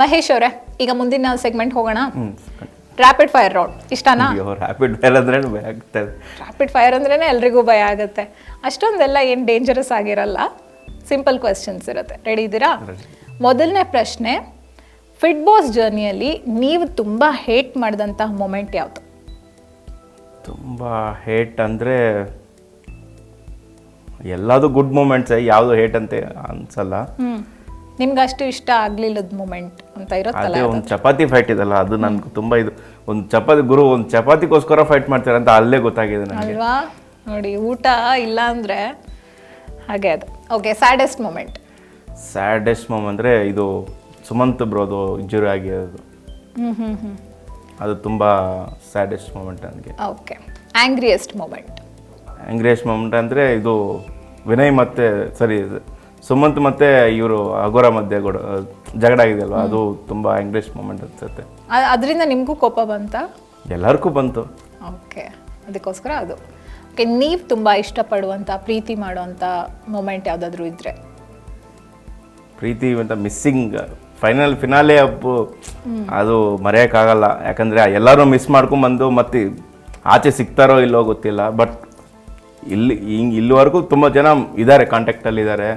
ಮಹೇಶ್ ಅವರೇ, ಈಗ ಮುಂದಿನ ಸೆಗ್ಮೆಂಟ್ ಹೋಗೋಣ. ರ್ಯಾಪಿಡ್ ಫೈರ್ ರೌಂಡ್ ಇಷ್ಟನಾ? ರ್ಯಾಪಿಡ್ ಫೈರ್ ಅಂದ್ರೆ ಭಯ ಆಗ್ತದೆ. ರ್ಯಾಪಿಡ್ ಫೈರ್ ಅಂದ್ರೇ ಎಲ್ರಿಗೂ ಭಯ ಆಗುತ್ತೆ. ಅಷ್ಟೊಂದೆಲ್ಲ ಏನು ಡೇಂಜರಸ್ ಆಗಿರಲ್ಲ, ಸಿಂಪಲ್ ಕ್ವೆಶ್ಚನ್ಸ್ ಇರುತ್ತೆ. ರೆಡಿ ಇದ್ದೀರಾ? ಮೊದಲನೇ ಪ್ರಶ್ನೆ, ಫಿಟ್ ಬಾಸ್ ಜರ್ನಿಯಲ್ಲಿ ನೀವು ತುಂಬ ಹೇಟ್ ಮಾಡಿದಂತಹ ಮೊಮೆಂಟ್ ಯಾವುದು? ತುಂಬ ಹೇಟ್ ಅಂದರೆ ಎಲ್ಲದು ಗುಡ್ ಮೂಮೆಂಟ್ಸೇ, ಯಾವುದು ಹೇಟ್ ಅಂತ ಅನ್ಸಲ್ಲ. ನಿಮ್ಗೆ ಅಷ್ಟು ಇಷ್ಟ ಆಗ್ಲಿಲ್ಲದ ಮೂಮೆಂಟ್ ಅಂತ ಇರುತ್ತಲ್ಲ? ಅದೇ ಒಂದು ಚಪಾತಿ ಫೈಟ್ ಇದಲ್ಲ, ಅದು ನನ್ಗೆ ತುಂಬ ಇದು. ಒಂದು ಚಪಾತಿಗೋಸ್ಕರ ಫೈಟ್ ಮಾಡ್ತಾರೆ ಅಂತ ಅಲ್ಲೇ ಗೊತ್ತಾಗಿದೆ ನನಗೆ. ಅಲ್ವಾ? ನೋಡಿ, ಊಟ ಇಲ್ಲ ಅಂದರೆ ಹಾಗೆ ಅದು. Okay, saddest moment? Saddest moment ಅಂದರೆ ಇದು ಸುಮಂತ್ ಬ್ರೋದು ಇಂಜುರಿ ಆಗಿರೋದು. ಅದು ತುಂಬ ಸ್ಯಾಡೆಸ್ಟ್ ಮೂಮೆಂಟ್ ನನಗೆ. Okay, angriest moment? Angriest moment ಅಂದರೆ ಇದು ವಿನಯ್ ಮತ್ತು ಸುಮಂತ್ ಮತ್ತು ಇವರು ಅಗೋರ ಮಧ್ಯೆ ಜಗಳ ಆಗಿದೆಯಲ್ವ, ಅದು ತುಂಬ ಆ್ಯಂಗ್ರಿಯೆಸ್ಟ್ ಮೂಮೆಂಟ್ ಅನ್ಸುತ್ತೆ. ಅದರಿಂದ ನಿಮಗೂ ಕೋಪ ಬಂತ? ಎಲ್ಲರಿಗೂ ಬಂತು. ಓಕೆ, ಅದಕ್ಕೋಸ್ಕರ ಅದು. ಓಕೆ, ನೀವು ತುಂಬ ಇಷ್ಟಪಡುವಂಥ, ಪ್ರೀತಿ ಮಾಡುವಂಥ ಮೂಮೆಂಟ್ ಯಾವುದಾದ್ರೂ ಇದ್ದರೆ? ಪ್ರೀತಿ ಅಂತ ಮಿಸ್ಸಿಂಗ್ ಫಿನಾಲೆ ಅಪ್ಪು, ಅದು ಮರೆಯೋಕ್ಕಾಗಲ್ಲ. ಯಾಕಂದರೆ ಎಲ್ಲರೂ ಮಿಸ್ ಮಾಡ್ಕೊಂಬಂದು ಮತ್ತೆ ಆಚೆ ಸಿಗ್ತಾರೋ ಇಲ್ಲೋ ಗೊತ್ತಿಲ್ಲ. ಬಟ್ ಇಲ್ಲಿವರೆಗೂ ತುಂಬ ಜನ ಇದ್ದಾರೆ, ಕಾಂಟ್ಯಾಕ್ಟಲ್ಲಿ ಇದ್ದಾರೆ,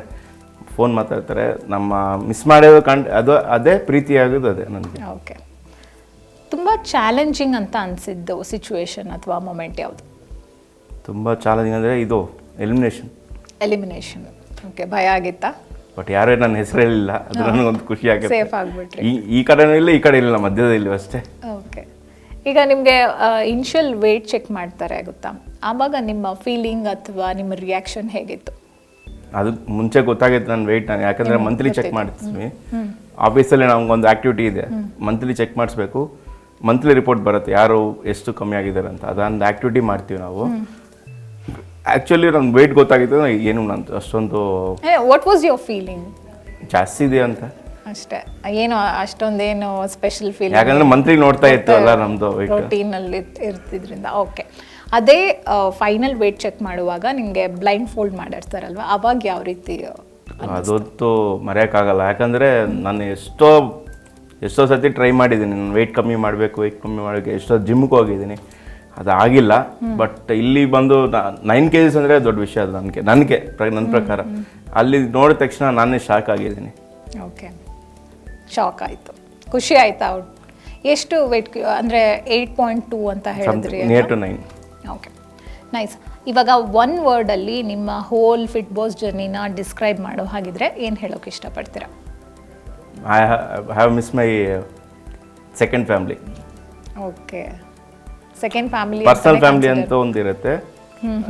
ಫೋನ್ ಮಾತಾಡ್ತಾರೆ. ನಮ್ಮ ಮಿಸ್ ಮಾಡೋದು ಅದೇ ಪ್ರೀತಿ ಆಗೋದು ಅದೇ ನನಗೆ. ಓಕೆ, ತುಂಬ ಚಾಲೆಂಜಿಂಗ್ ಅಂತ ಅನಿಸಿದ್ದು ಸಿಚುವೇಶನ್ ಅಥವಾ ಮೊಮೆಂಟ್ ಯಾವುದು? ತುಂಬ ಚಾಲೆಂಜಿಂಗ್ ಅಂದರೆ ಇದು ಎಲಿಮಿನೇಷನ್. ಓಕೆ, ಭಯ ಆಗಿತ್ತಾ? ಬಟ್ ಯಾರೇ ನನ್ನ ಹೆಸರು ಹೇಳಿಲ್ಲ, ಅದು ನನಗೊಂದು ಖುಷಿ ಆಗುತ್ತೆ. ಸೇಫ್ ಆಗಿಬಿಟ್ರಿ. ಈ ಕಡೆನೂ ಇಲ್ಲ, ಈ ಕಡೆ ಇಲ್ಲ, ಮಧ್ಯದಲ್ಲಿ ಅಷ್ಟೇ. ಓಕೆ, ಈಗ ನಿಮಗೆ ಇನಿಷಿಯಲ್ ವೇಟ್ ಚೆಕ್ ಮಾಡ್ತಾರೆ ಗೊತ್ತಾ, ಆವಾಗ ನಿಮ್ಮ ಫೀಲಿಂಗ್ ಅಥವಾ ನಿಮ್ಮ ರಿಯಾಕ್ಷನ್ ಹೇಗಿತ್ತು? ಅದು ಮುಂಚೆ ಗೊತ್ತಾಗಿತ್ತು ನನ್ನ ವೆಯ್ಟ್. ನಾನು ಯಾಕಂದರೆ ಮಂತ್ಲಿ ಚೆಕ್ ಮಾಡ್ತೀವಿ ಆಫೀಸಲ್ಲಿ. ನಮ್ಗೊಂದು ಆ್ಯಕ್ಟಿವಿಟಿ ಇದೆ, ಮಂತ್ಲಿ ಚೆಕ್ ಮಾಡಿಸ್ಬೇಕು. ಮಂತ್ಲಿ ರಿಪೋರ್ಟ್ ಬರುತ್ತೆ ಯಾರು ಎಷ್ಟು ಕಮ್ಮಿ ಆಗಿದ್ದಾರೆ ಅಂತ. ಅದೊಂದು ಆ್ಯಕ್ಟಿವಿಟಿ ಮಾಡ್ತೀವಿ ನಾವು. ಆ್ಯಕ್ಚುಲಿ ನನ್ನ ವೆಯ್ಟ್ ಗೊತ್ತಾಗಿತ್ತು, ಏನು ನಾನು ಅಷ್ಟೊಂದು ವಾಟ್ ವಾಸ್ ಯುವರ್ ಫೀಲಿಂಗ್? ಜಾಸ್ತಿ ಇದೆ ಅಂತ ಅಷ್ಟೇ, ಏನು ಅಷ್ಟೊಂದೇನು ಸ್ಪೆಷಲ್ ಫೀಲಿಂಗ್? ಯಾಕಂದರೆ ಮಂತ್ಲಿ ನೋಡ್ತಾ ಇತ್ತು ಅಲ್ಲ ನಮ್ಮದು ವೆಯ್ಟ್, ರೂಟೀನಲ್ಲಿ ಇರ್ತಿದ್ರಿಂದ. ಓಕೆ, ಅದೇ ಫೈನಲ್ ವೇಟ್ ಚೆಕ್ ಮಾಡುವಾಗ ನಿಮಗೆ ಬ್ಲೈಂಡ್ ಫೋಲ್ಡ್ ಮಾಡಿರ್ತಾರಲ್ವ, ಅವಾಗ ಯಾವ ರೀತಿ? ಅದಂತೂ ಮರೆಯೋಕ್ಕಾಗಲ್ಲ. ಯಾಕಂದರೆ ನಾನು ಎಷ್ಟೋ ಸತಿ ಟ್ರೈ ಮಾಡಿದ್ದೀನಿ, ನಾನು ವೆಯ್ಟ್ ಕಮ್ಮಿ ಮಾಡಬೇಕು, ಎಷ್ಟೋ ಜಿಮ್ಗೆ ಹೋಗಿದ್ದೀನಿ, ಅದು ಆಗಿಲ್ಲ. ಬಟ್ ಇಲ್ಲಿ ಬಂದು 9 kgs ಅಂದರೆ ದೊಡ್ಡ ವಿಷಯ ಅದು ನನ್ನ ಪ್ರಕಾರ. ಅಲ್ಲಿ ನೋಡಿದ ತಕ್ಷಣ ನಾನೇ ಶಾಕ್ ಆಗಿದ್ದೀನಿ. ಓಕೆ, ಶಾಕ್ ಆಯಿತು, ಖುಷಿ ಆಯಿತಾ? ಎಷ್ಟು ವೆಯ್ಟ್ ಅಂದರೆ 8.2 ಅಂತ ಹೇಳಿದ್ರಿ? Near to 9. Okay, nice. ಇವಾಗ ಒನ್ ವರ್ಡಲ್ಲಿ ನಿಮ್ಮ ಹೋಲ್ ಫಿಟ್ ಬಾಸ್ ಜರ್ನಿನ ಡಿಸ್ಕ್ರೈಬ್ ಮಾಡೋ ಹಾಗಿದ್ರೆ ಏನು ಹೇಳೋಕೆ ಇಷ್ಟಪಡ್ತೀರಾ? I have miss my second family. Okay, second family, personal family ಅಂತ ಒಂದಿರುತ್ತೆ.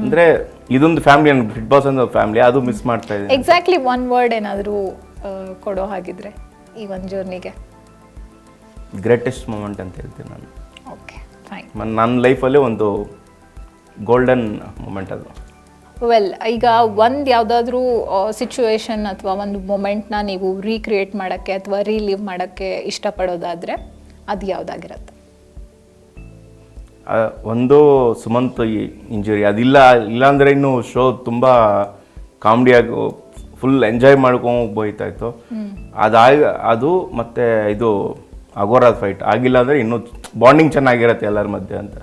ಅಂದರೆ ಇದೊಂದು ಫ್ಯಾಮಿಲಿ, ಫಿಟ್ ಬಾಸ್ ಅನ್ನೋ ಫ್ಯಾಮಿಲಿ, ಅದು ಮಿಸ್ ಮಾಡ್ತಾ ಇದ್ದೀನಿ. ಎಕ್ಸಾಕ್ಟ್ಲಿ ಒನ್ ವರ್ಡ್ ಏನಾದರೂ ಕೊಡೋ ಹಾಗಿದ್ರೆ ಈ ಒಂದು ಜರ್ನಿಗೆ? ಗ್ರೇಟೆಸ್ಟ್ ಮೂಮೆಂಟ್ ಅಂತ ಹೇಳ್ತೀನಿ ನಾನು. Okay, fine. ನನ್ನ ಲೈಫಲ್ಲಿ ಒಂದು ಗೋಲ್ಡನ್ ಮೂಮೆಂಟ್ ಅದು. ವೆಲ್, ಈಗ ಒಂದು ಯಾವುದಾದ್ರೂ ಸಿಚುವೇಶನ್ ಅಥವಾ ಒಂದು ಮೊಮೆಂಟ್ನ ನೀವು ರೀಕ್ರಿಯೇಟ್ ಮಾಡೋಕ್ಕೆ ಅಥವಾ ರೀಲಿವ್ ಮಾಡೋಕ್ಕೆ ಇಷ್ಟಪಡೋದಾದರೆ ಅದು ಯಾವುದಾಗಿರುತ್ತೆ? ಒಂದು ಸುಮಂತ್ ಇಂಜುರಿ, ಇಲ್ಲಾಂದರೆ ಇನ್ನು ಶೋ ತುಂಬ ಕಾಮಿಡಿಯಾಗಿ ಫುಲ್ ಎಂಜಾಯ್ ಮಾಡ್ಕೊಂಡು ಹೋಗ್ಬೋಯ್ತಾ ಇತ್ತು. ಅದು ಮತ್ತು ಇದು ಅಗೋರಾದ ಫೈಟ್ ಆಗಿಲ್ಲ ಅಂದರೆ ಇನ್ನೂ ಬಾಂಡಿಂಗ್ ಚೆನ್ನಾಗಿರುತ್ತೆ ಎಲ್ಲರ ಮಧ್ಯೆ ಅಂತ.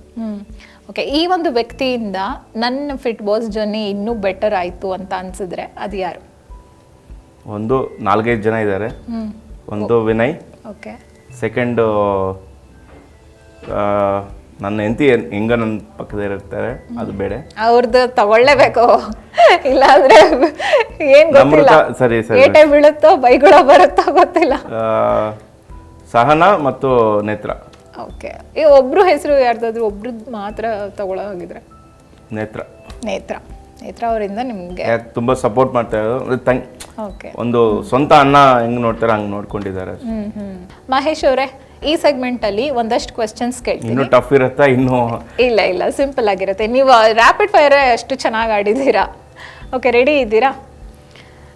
ಓಕೆ, ಈ ಒಂದು ವ್ಯಕ್ತಿಯಿಂದ ನನ್ನ ಫಿಟ್ ಬಾಸ್ ಜರ್ನಿ ಇನ್ನೂ ಬೆಟರ್ ಆಯಿತು ಅಂತ ಅನ್ಸಿದ್ರೆ ಅದು ಯಾರು? ಒಂದು 4-5 ಜನ ಇದ್ದಾರೆ. ಒಂದು ವಿನಯ್. ಓಕೆ. ಸೆಕೆಂಡು ನನ್ನ ಹೆಂಡತಿ ಹೆಂಗ ನನ್ನ ಪಕ್ಕದಲ್ಲಿ ಇರ್ತಾರೆ, ಅದು ಬೇಡ. ಅವ್ರದ್ದು ತಗೊಳ್ಳೇಬೇಕು, ಇಲ್ಲಾಂದ್ರೆ ಏನ್ ಗೊತ್ತಿಲ್ಲ, ಸರಿ ಏಟೆ ಬೀಳುತ್ತೋ ಬೈಗುಳ ಬರುತ್ತೋ ಗೊತ್ತಿಲ್ಲ. ಸಹನಾ ಮತ್ತು ನೇತ್ರ. ಓಕೆ, ಈ ಒಬ್ರು ಹೆಸರು ಯಾರ್ದಾದ್ರು ಒಬ್ರದ್ದು ಮಾತ್ರ ತಗೊಳ್ಳೋ ಹಾಗಿದ್ರೆ? ನೇತ್ರ ಅವರಿಂದ ನಿಮ್ಗೆ ತುಂಬಾ ಸಪೋರ್ಟ್ ಮಾಡ್ತಾ ಇರೋದು. ಒಂದು ಸ್ವಂತ ಅಣ್ಣ ಹೆಂಗ್ ನೋಡ್ತಾರೆ ಹಂಗ್ ನೋಡ್ಕೊಂಡಿದ್ದಾರೆ. ಮಹೇಶ್ ಅವರೇ, ಈ ಸೆಗ್ಮೆಂಟ್ ಅಲ್ಲಿ ಒಂದಷ್ಟು ಕ್ವೆಶ್ಚನ್ಸ್ ಕೇಳ್ತೀನಿ. ಇನ್ನು ಟಫ್ ಇರುತ್ತಾ? ಇಲ್ಲ ಸಿಂಪಲ್ ಆಗಿರುತ್ತೆ. ನೀವು ರ್ಯಾಪಿಡ್ ಫೈರ್ ಅಷ್ಟು ಚೆನ್ನಾಗಿ ಆಡಿದ್ದೀರಾ. ಓಕೆ, ರೆಡಿ ಇದ್ದೀರಾ?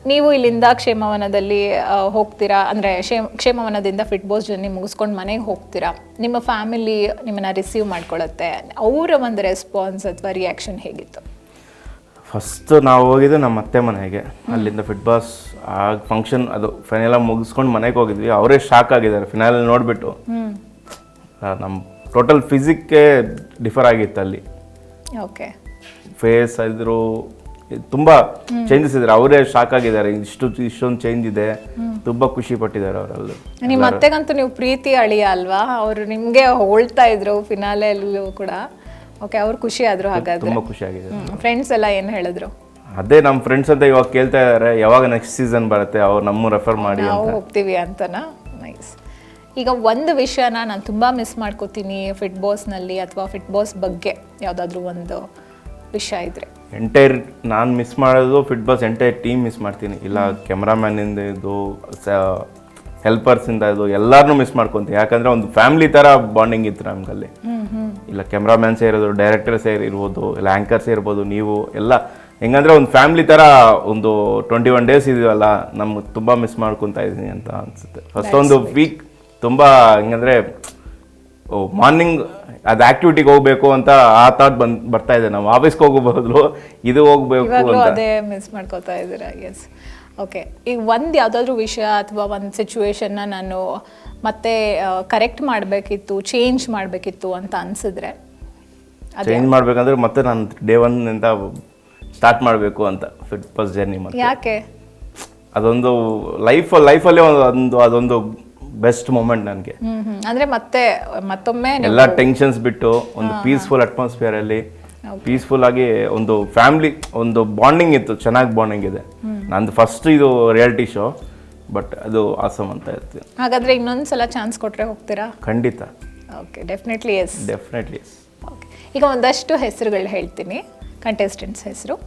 ನೀವು ಇಲ್ಲಿಂದ ಕ್ಷೇಮವನದಲ್ಲಿ ಹೋಗ್ತೀರಾ, ಅಂದರೆ ಕ್ಷೇಮವನದಿಂದ ಫಿಟ್ ಬಾಸ್ ಜರ್ನಿ ಮುಗಿಸ್ಕೊಂಡು ಮನೆಗೆ ಹೋಗ್ತೀರಾ. ನಿಮ್ಮ ಫ್ಯಾಮಿಲಿ ನಿಮ್ಮನ್ನು ರಿಸೀವ್ ಮಾಡ್ಕೊಳ್ಳುತ್ತೆ, ಅವರ ಒಂದು ರೆಸ್ಪಾನ್ಸ್ ಅಥವಾ ರಿಯಾಕ್ಷನ್ ಹೇಗಿತ್ತು? ಫಸ್ಟ್ ನಾವು ಹೋಗಿದ್ದು ನಮ್ಮ ಅತ್ತೆ ಮನೆಗೆ. ಅಲ್ಲಿಂದ ಫಿಟ್ ಬಾಸ್ ಆ ಫಂಕ್ಷನ್ ಅದು ಫೈನಲ್ ಮುಗಿಸ್ಕೊಂಡು ಮನೆಗೆ ಹೋಗಿದ್ವಿ. ಅವರೇ ಶಾಕ್ ಆಗಿದ್ದಾರೆ ಫಿನಾಲ್ ನೋಡಿಬಿಟ್ಟು. ನಮ್ಮ ಟೋಟಲ್ ಫಿಸಿಕ್ಗೆ ಡಿಫರ್ ಆಗಿತ್ತು ಅಲ್ಲಿ. ಓಕೆ, ಫೇಸ್ ಇದ್ರು ತುಂಬ ಚೇಂಜಸ್ ಇದ್ದಾರೆ. ಅವರೇ ಶಾಕ್ ಆಗಿದ್ದಾರೆ, ಇಷ್ಟೊಂದು ಚೇಂಜ್ ಇದೆ. ತುಂಬ ಖುಷಿ ಪಟ್ಟಿದ್ದಾರೆ ಅವರಲ್ಲಿ. ನಿಮ್ಮ ಅತ್ತೆಗಂತೂ ನೀವು ಪ್ರೀತಿ ಅಳಿಯ ಅಲ್ವಾ, ಅವರು ನಿಮಗೆ ಹೊಳ್ತಾ ಇದ್ರು ಫಿನಾಲೆಲ್ಲೂ ಕೂಡ. ಓಕೆ, ಅವ್ರು ಖುಷಿ ಆದ್ರು ಹಾಗಾದ್ರೆ? ತುಂಬ ಖುಷಿ ಆಗಿದೆ. ಫ್ರೆಂಡ್ಸ್ ಎಲ್ಲ ಏನು ಹೇಳಿದ್ರು? ಅದೇ ನಮ್ಮ ಫ್ರೆಂಡ್ಸ್ ಅಂತ ಇವಾಗ ಕೇಳ್ತಾ ಇದ್ದಾರೆ ಯಾವಾಗ ನೆಕ್ಸ್ಟ್ ಸೀಸನ್ ಬರುತ್ತೆ, ಅವ್ರು ನಮ್ಮ ರೆಫರ್ ಮಾಡಿ ನಾವು ಹೋಗ್ತೀವಿ ಅಂತನಾ? ನೈಸ್. ಈಗ ಒಂದು ವಿಷಯನ ನಾನು ತುಂಬ ಮಿಸ್ ಮಾಡ್ಕೋತೀನಿ ಫಿಟ್ ಬಾಸ್ನಲ್ಲಿ, ಅಥವಾ ಫಿಟ್ ಬಾಸ್ ಬಗ್ಗೆ ಯಾವುದಾದ್ರೂ ಒಂದು ವಿಷಯ ಇದ್ರೆ? ಎಂಟೈರ್ ನಾನು ಮಿಸ್ ಮಾಡೋದು fit boss entire team miss ಮಾಡ್ತೀನಿ. ಇಲ್ಲ ಕ್ಯಾಮ್ರಾಮ್ಯಾನಿಂದ ಇದು ಹೆಲ್ಪರ್ಸಿಂದ ಇದು ಎಲ್ಲರನ್ನೂ ಮಿಸ್ ಮಾಡ್ಕೊತೀನಿ. ಯಾಕಂದರೆ ಒಂದು ಫ್ಯಾಮಿಲಿ ಥರ ಬಾಂಡಿಂಗ್ ಇತ್ತು ನಮಗಲ್ಲಿ. ಇಲ್ಲ ಕ್ಯಾಮ್ರಾಮ್ಯಾನ್ಸೇ ಇರೋದು, ಡೈರೆಕ್ಟರ್ಸೇ ಇರ್ಬೋದು, ಇಲ್ಲ ಆ್ಯಂಕರ್ಸೇ ಇರ್ಬೋದು, ನೀವು ಎಲ್ಲ ಹೆಂಗಂದರೆ ಒಂದು ಫ್ಯಾಮಿಲಿ ಥರ ಒಂದು 21 days ಇದೀವಲ್ಲ, ನಮ್ಗೆ ತುಂಬ ಮಿಸ್ ಮಾಡ್ಕೊತಾ ಇದ್ದೀನಿ ಅಂತ ಅನಿಸುತ್ತೆ. ಫಸ್ಟ್ ಒಂದು ವೀಕ್ ತುಂಬ ಹೆಂಗಂದರೆ ಮಾರ್ನಿಂಗ್ ಅದು ಆಕ್ಟಿವಿಟಿಗೆ ಹೋಗಬೇಕು ಅಂತ ಆ ಥಾಟ್ ಬರ್ತಾ ಇದೆ. ನಾವು ಆಫೀಸ್ಗೆ ಹೋಗೋ ಬದಲು ಇದು ಹೋಗಬೇಕು ಅಂತ ಅದೇ ಮಿಸ್ ಮಾಡ್ಕೋತಾ ಇದ್ದೀರಾ? ಎಸ್. ಓಕೆ, ಈಗ ಒಂದು ಯಾವುದಾದ್ರೂ ವಿಷಯ ಅಥವಾ ಒಂದು ಸಿಚುವೇಶನ್ನ ನಾನು ಮತ್ತೆ ಕರೆಕ್ಟ್ ಮಾಡಬೇಕಿತ್ತು, ಚೇಂಜ್ ಮಾಡಬೇಕಿತ್ತು ಅಂತ ಅನಿಸಿದ್ರೆ? ಚೇಂಜ್ ಮಾಡಬೇಕಂದ್ರೆ ಮತ್ತೆ ನಾನು ಡೇ 1 ಇಂದ ಸ್ಟಾರ್ಟ್ ಮಾಡಬೇಕು ಅಂತ ಫಿಟ್ ಬಾಸ್ ಜರ್ನಿ. ಮತ್ತೆ ಯಾಕೆ? ಅದೊಂದು ಲೈಫಲ್ಲೇ ಅದೊಂದು ಬೆಸ್ಟ್ ಮೂಮೆಂಟ್ ನನಗೆ. ಅಂದರೆ ಮತ್ತೊಮ್ಮೆ ಎಲ್ಲ ಟೆನ್ಷನ್ಸ್ ಬಿಟ್ಟು ಒಂದು ಪೀಸ್ಫುಲ್ ಅಟ್ಮಾಸ್ಫಿಯರಲ್ಲಿ ಪೀಸ್ಫುಲ್ ಆಗಿ ಒಂದು ಫ್ಯಾಮಿಲಿ ಒಂದು ಬಾಂಡಿಂಗ್ ಇತ್ತು, ಚೆನ್ನಾಗಿ ಬಾಂಡಿಂಗ್ ಇದೆ. ನಂದು ಫಸ್ಟ್ ಇದು ರಿಯಾಲಿಟಿ ಶೋ, ಬಟ್ ಅದು ಆಸಮ್ ಅಂತ ಇರ್ತೀನಿ. ಹಾಗಾದರೆ ಇನ್ನೊಂದ್ಸಲ ಚಾನ್ಸ್ ಕೊಟ್ಟರೆ ಹೋಗ್ತೀರಾ? ಖಂಡಿತ. Okay, definitely yes. ಓಕೆ, ಈಗ ಒಂದಷ್ಟು ಹೆಸರುಗಳು ಹೇಳ್ತೀನಿ, ಕಂಟೆಸ್ಟೆಂಟ್ಸ್ ಹೆಸರು.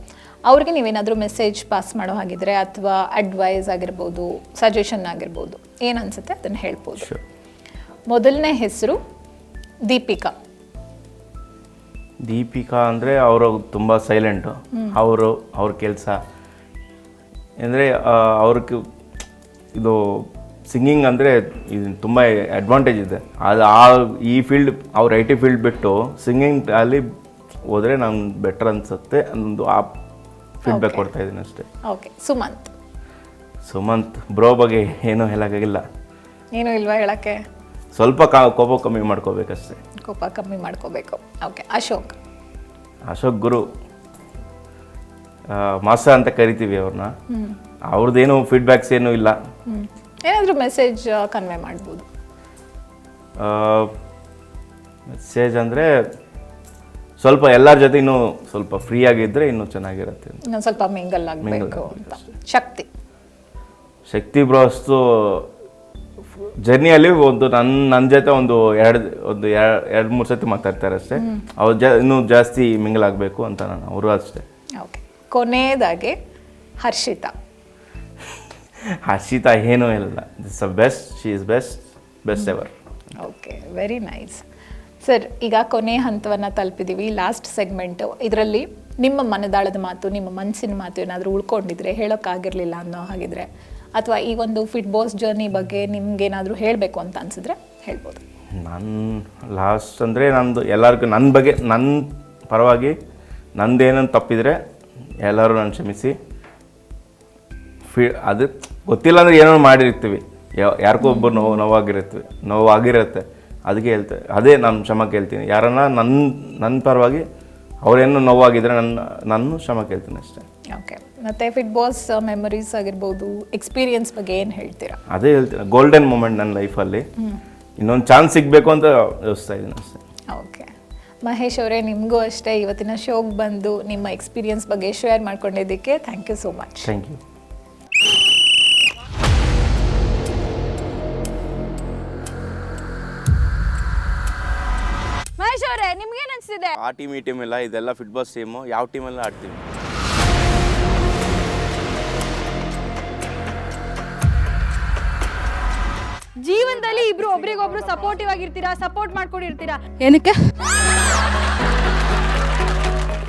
ಅವ್ರಿಗೆ ನೀವೇನಾದರೂ ಮೆಸೇಜ್ ಪಾಸ್ ಮಾಡೋ ಹಾಗಿದ್ರೆ, ಅಥವಾ ಅಡ್ವೈಸ್ ಆಗಿರ್ಬೋದು, ಸಜೆಷನ್ ಆಗಿರ್ಬೋದು, ಏನು ಅನಿಸುತ್ತೆ ಅದನ್ನು ಹೇಳ್ಬೋದು. ಮೊದಲನೇ ಹೆಸರು ದೀಪಿಕಾ. ದೀಪಿಕಾ ಅಂದರೆ ಅವರು ತುಂಬ ಸೈಲೆಂಟು. ಅವ್ರ ಕೆಲಸ ಅಂದರೆ ಅವ್ರಿಗೆ ಇದು ಸಿಂಗಿಂಗ್ ಅಂದರೆ ಇದು ತುಂಬ ಅಡ್ವಾಂಟೇಜ್ ಇದೆ. ಈ ಫೀಲ್ಡ್ ಅವ್ರ IT ಫೀಲ್ಡ್ ಬಿಟ್ಟು ಸಿಂಗಿಂಗ್ ಅಲ್ಲಿ ಹೋದರೆ ನಂಗೆ ಬೆಟರ್ ಅನಿಸುತ್ತೆ ಅನ್ನೋದು ಆ ಫೀಡ್ಬ್ಯಾಕ್ ಕೊಡ್ತಾ ಇದ್ದೀನಿ ಅಷ್ಟೇ. ಓಕೆ, ಸುಮಂತ್ ಬ್ರೋ ಬಗ್ಗೆ ಏನೂ ಹೇಳೋಕ್ಕಾಗಿಲ್ಲ. ಏನೂ ಇಲ್ವಾ ಹೇಳೋಕ್ಕೆ? ಸ್ವಲ್ಪ ಕೋಪ ಕಮ್ಮಿ ಮಾಡ್ಕೋಬೇಕಷ್ಟೇ. ಕೋಪ ಕಮ್ಮಿ ಮಾಡ್ಕೋಬೇಕು. ಓಕೆ, ಅಶೋಕ್ ಗುರು ಮಾಸ್ಟರ್ ಅಂತ ಕರಿತೀವಿ ಅವ್ರನ್ನ. ಅವ್ರದ್ದೇನು ಫೀಡ್ಬ್ಯಾಕ್ಸ್ ಏನೂ ಇಲ್ಲ. ಏನಾದರೂ ಮೆಸೇಜ್ ಕನ್ವೆ ಮಾಡ್ಬೋದು? ಮೆಸೇಜ್ ಅಂದರೆ ಸ್ವಲ್ಪ ಎಲ್ಲರ ಜೊತೆ ಇನ್ನೂ ಸ್ವಲ್ಪ ಫ್ರೀ ಆಗಿದ್ದರೆ ಇನ್ನೂ ಚೆನ್ನಾಗಿರುತ್ತೆ. ಇನ್ನೊಂದು ಸ್ವಲ್ಪ ಮಿಂಗಲ್ ಆಗಬೇಕು ಅಂತ. ಶಕ್ತಿ ಬ್ರೋ ಅಷ್ಟು ಜರ್ನಿಯಲ್ಲಿ ಒಂದು ನನ್ನ ಜೊತೆ ಒಂದು 2-3 ಸತಿ ಮಾತಾಡ್ತಾರೆ ಅಷ್ಟೇ. ಅವ್ರು ಇನ್ನೂ ಜಾಸ್ತಿ ಮಿಂಗಲ್ ಆಗಬೇಕು ಅಂತ ನಾನು, ಅವರು ಅಷ್ಟೇ. ಓಕೆ, ಕೊನೆಯದಾಗಿ ಹರ್ಷಿತಾ ಏನೂ ಇಲ್ಲ. Best, she is best ever. Okay, very nice sir. ಈಗ ಕೊನೆ ಹಂತವನ್ನು ತಲುಪಿದ್ದೀವಿ, ಲಾಸ್ಟ್ ಸೆಗ್ಮೆಂಟು. ಇದರಲ್ಲಿ ನಿಮ್ಮ ಮನದಾಳದ ಮಾತು, ನಿಮ್ಮ ಮನಸ್ಸಿನ ಮಾತು ಏನಾದರೂ ಉಳ್ಕೊಂಡಿದ್ರೆ, ಹೇಳೋಕ್ಕಾಗಿರಲಿಲ್ಲ ಅನ್ನೋ ಹಾಗಿದ್ರೆ, ಅಥವಾ ಈ ಒಂದು ಫಿಟ್ ಬಾಸ್ ಜರ್ನಿ ಬಗ್ಗೆ ನಿಮ್ಗೇನಾದರೂ ಹೇಳಬೇಕು ಅಂತ ಅನಿಸಿದ್ರೆ ಹೇಳ್ಬೋದು. ನಾನು ಲಾಸ್ಟ್ ಅಂದರೆ ನಂದು ಎಲ್ಲರಿಗೂ ನನ್ನ ಬಗ್ಗೆ, ನನ್ನ ಪರವಾಗಿ ನಂದೇನಂತ ತಪ್ಪಿದರೆ ಎಲ್ಲರೂ ನಾನು ಕ್ಷಮಿಸಿ. ಅದು ಗೊತ್ತಿಲ್ಲ ಅಂದರೆ ಏನೋ ಮಾಡಿರ್ತೀವಿ, ಯಾರಿಗೂ ಒಬ್ಬರು ನೋವಾಗಿರುತ್ತೆ, ಅದಕ್ಕೆ ಹೇಳ್ತೇವೆ. ಅದೇ ನಾನು ಕ್ಷಮ ಕೇಳ್ತೀನಿ. ಯಾರನ್ನ ನನ್ನ ಪರವಾಗಿ ಅವರೇನು ನೋವಾಗಿದ್ರೆ ನಾನು ಕ್ಷಮ ಕೇಳ್ತೀನಿ ಅಷ್ಟೇ. ಓಕೆ, ಮತ್ತು ಫಿಟ್ ಬಾಸ್ ಮೆಮೊರೀಸ್ ಆಗಿರ್ಬೋದು, ಎಕ್ಸ್ಪೀರಿಯನ್ಸ್ ಬಗ್ಗೆ ಏನು ಹೇಳ್ತೀರಾ? ಅದೇ ಹೇಳ್ತೀನಿ, ಗೋಲ್ಡನ್ ಮೂಮೆಂಟ್ ನನ್ನ ಲೈಫಲ್ಲಿ. ಇನ್ನೊಂದು ಚಾನ್ಸ್ ಸಿಗಬೇಕು ಅಂತ ಯೋಚಿಸ್ತಾ ಇದ್ದೀನಿ ಅಷ್ಟೇ. ಓಕೆ, ಮಹೇಶ್ ಅವರೇ, ನಿಮಗೂ ಅಷ್ಟೇ ಇವತ್ತಿನ ಶೋಗೆ ಬಂದು ನಿಮ್ಮ ಎಕ್ಸ್ಪೀರಿಯನ್ಸ್ ಬಗ್ಗೆ ಶೇರ್ ಮಾಡ್ಕೊಂಡಿದ್ದಕ್ಕೆ thank you so much. Thank you. Mahesh ಅವರೇ, ನಿಮ್ಗೇನು ಅನಿಸ್ತಿದೆ? ಆ ಟೀಮ್ ಈ ಟೀಮ್ ಇಲ್ಲ, ಇದೆಲ್ಲ ಫಿಟ್ ಬಾಸ್ ಟೀಮು. ಯಾವ ಟೀಮೆಲ್ಲ ಆಡ್ತೀವಿ. ಜೀವನದಲ್ಲಿ ಇಬ್ರು ಒಬ್ರಿಗೊಬ್ರು ಸಪೋರ್ಟಿವ್ ಆಗಿರ್ತೀರಾ, ಸಪೋರ್ಟ್ ಮಾಡ್ಕೊಂಡಿರ್ತೀರಾ. ಏನಕ್ಕೆ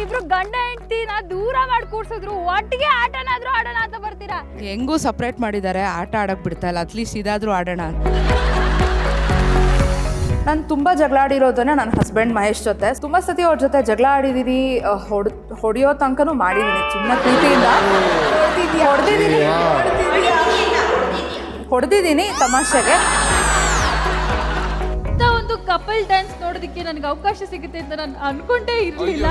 ಇಬ್ರು ಗಂಡ ಹೆಂಡತಿನ ದೂರ ಮಾಡಿ ಕೂರ್ಸಿದ್ರು, ಒಟ್ಟಿಗೆ ಆಟನಾದ್ರೂ ಆಡೋಣ ಅಂತ ಬರ್ತೀರಾ? ಹೆಂಗೂ ಸಪ್ರೇಟ್ ಮಾಡಿದ್ದಾರೆ, ಆಟ ಆಡಕ್ ಬಿಡ್ತಾ ಇಲ್ಲ, ಅಟ್ಲೀಸ್ಟ್ ಇದಾದ್ರೂ ಆಡೋಣ. ನಾನು ತುಂಬ ಜಗಳ ಆಡಿರೋದನ್ನ ನನ್ನ ಹಸ್ಬೆಂಡ್ ಮಹೇಶ್ ಜೊತೆ ತುಂಬ ಸತಿ ಅವ್ರ ಜೊತೆ ಜಗಳ ಆಡಿದ್ದೀನಿ, ಹೊಡೆಯೋ ತನಕನೂ ಮಾಡಿದ್ದೀನಿ ಸುಮ್ಮನೆ ಪ್ರೀತಿಯಿಂದ ಹೊಡೆದಿದ್ದೀನಿ ತಮಾಷೆಗೆ. ಅಂತ ಒಂದು ಕಪಲ್ ಡ್ಯಾನ್ಸ್ ನೋಡೋದಕ್ಕೆ ನನಗೆ ಅವಕಾಶ ಸಿಗುತ್ತೆ ಅಂತ ನಾನು ಅನ್ಕೊಂಡೇ ಇರಲಿಲ್ಲ.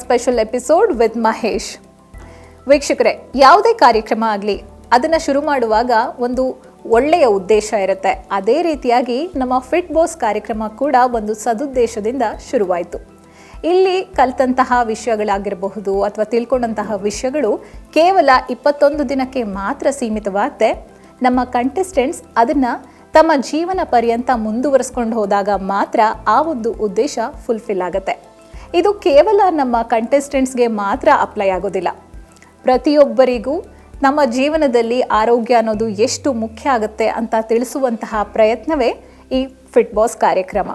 Special episode with Mahesh. ವೀಕ್ಷಕರೇ, ಯಾವುದೇ ಕಾರ್ಯಕ್ರಮ ಆಗಲಿ ಅದನ್ನು ಶುರು ಮಾಡುವಾಗ ಒಂದು ಒಳ್ಳೆಯ ಉದ್ದೇಶ ಇರುತ್ತೆ. ಅದೇ ರೀತಿಯಾಗಿ ನಮ್ಮ ಫಿಟ್ ಬಾಸ್ ಕಾರ್ಯಕ್ರಮ ಕೂಡ ಒಂದು ಸದುದ್ದೇಶದಿಂದ ಶುರುವಾಯಿತು. ಇಲ್ಲಿ ಕಲಿತಂತಹ ವಿಷಯಗಳಾಗಿರಬಹುದು ಅಥವಾ ತಿಳ್ಕೊಂಡಂತಹ ವಿಷಯಗಳು ಕೇವಲ 21 ದಿನಕ್ಕೆ ಮಾತ್ರ ಸೀಮಿತವಾಗದೆ ನಮ್ಮ ಕಂಟೆಸ್ಟೆಂಟ್ಸ್ ಅದನ್ನು ತಮ್ಮ ಜೀವನ ಪರ್ಯಂತ ಮುಂದುವರಿಸ್ಕೊಂಡು ಹೋದಾಗ ಮಾತ್ರ ಆ ಒಂದು ಉದ್ದೇಶ ಫುಲ್ಫಿಲ್ ಆಗುತ್ತೆ. ಇದು ಕೇವಲ ನಮ್ಮ ಕಂಟೆಸ್ಟೆಂಟ್ಸ್ಗೆ ಮಾತ್ರ ಅಪ್ಲೈ ಆಗೋದಿಲ್ಲ. ಪ್ರತಿಯೊಬ್ಬರಿಗೂ ನಮ್ಮ ಜೀವನದಲ್ಲಿ ಆರೋಗ್ಯ ಅನ್ನೋದು ಎಷ್ಟು ಮುಖ್ಯ ಆಗುತ್ತೆ ಅಂತ ತಿಳಿಸುವಂತಹ ಪ್ರಯತ್ನವೇ ಈ ಫಿಟ್ ಬಾಸ್ ಕಾರ್ಯಕ್ರಮ.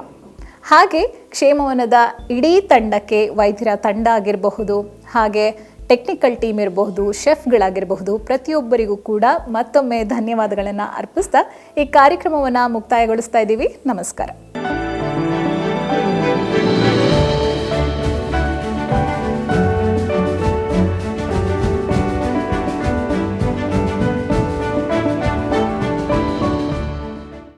ಹಾಗೆ ಕ್ಷೇಮವನದ ಇಡೀ ತಂಡಕ್ಕೆ, ವೈದ್ಯರ ತಂಡ ಆಗಿರಬಹುದು, ಹಾಗೆ ಟೆಕ್ನಿಕಲ್ ಟೀಮ್ ಇರಬಹುದು, ಶೆಫ್ಗಳಾಗಿರಬಹುದು, ಪ್ರತಿಯೊಬ್ಬರಿಗೂ ಕೂಡ ಮತ್ತೊಮ್ಮೆ ಧನ್ಯವಾದಗಳನ್ನು ಅರ್ಪಿಸ್ತಾ ಈ ಕಾರ್ಯಕ್ರಮವನ್ನು ಮುಕ್ತಾಯಗೊಳಿಸ್ತಾ ಇದ್ದೀವಿ. ನಮಸ್ಕಾರ.